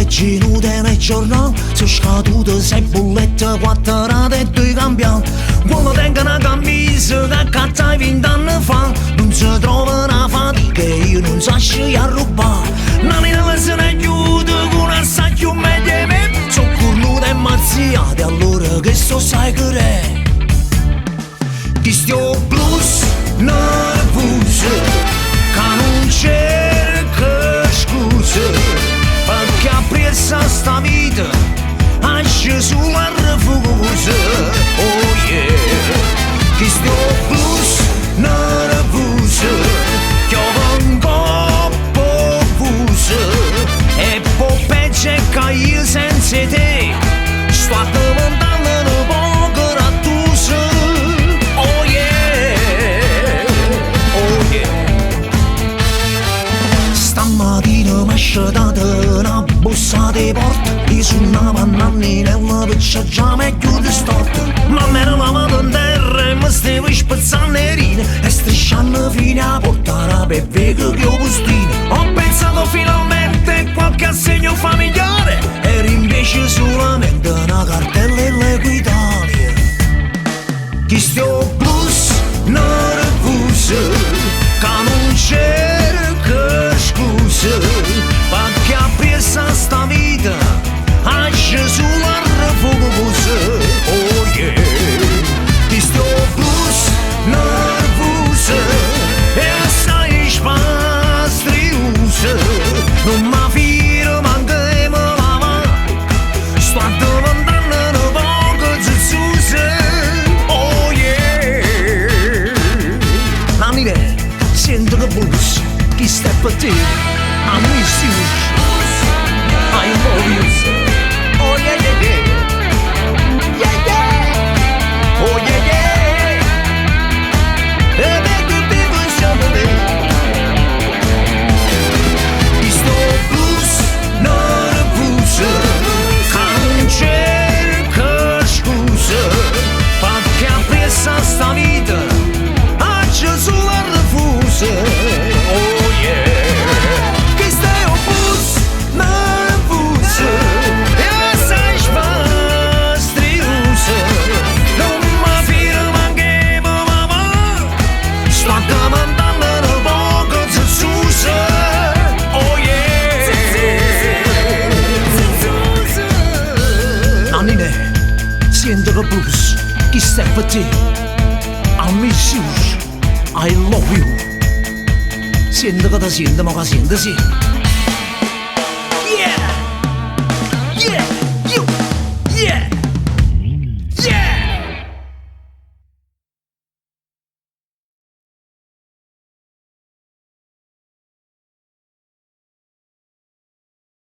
leggi nude nei giornali, sono scadute 6 bollette, 4 rate e 2 cambiali. Quando tengono una camisa che accattai 20 anni fa, non si trova una fatica e io non so scegliere a rubare. Una mina se ne chiude con un assaggio meglio di me, sono cornuta e mazziate, allora che so sai che è? Chi stiamo blues nervoso, che non cerca scuse, perché ha preso sta vita, esce sulla refusa. Oh yeah, chi stiamo blues nervoso, che vengo confuso, e poi peggio è che io senza te sto diventando un po' grattuso. Stamattina mi è scettata una bussa di porta, io suonavo nanni nella piccia già meglio di storta. Ma me ne mamma in terra e mi stavo spezzando le rine e strisciando fino a portare per vega che ho postino. Ho pensato finalmente a qualche assegno familiare, era invece solamente una cartella e l'Equitalia. Chi stiamo blues nervoso, che non cerca scuse, perché ha preso sta vita, esce sulla refusa. Oh yeah, chi stiamo blues nervoso e assai spastrioso, non mi fido manco di me lava, sto diventando un poco zozzosa. Oh yeah, Nanni, sento che blues, chi sta per te, I miss you, I love you. Oh yeah yeah yeah, yeah yeah, oh yeah yeah, e make the people show me. Chi sto blues nervoso, che non cerca scuse, perché ha preso sta vita, esce sulla refusa. Oh yeah, chi stai un blues nervoso e assai spastrioso, non mi fido manco di me mamma, sto diventando un poco zozzosa. Oh yeah, Nannine, sento che blues, chi stai per te, I miss you, I love you. Sento che ti sento, ma che sento sì.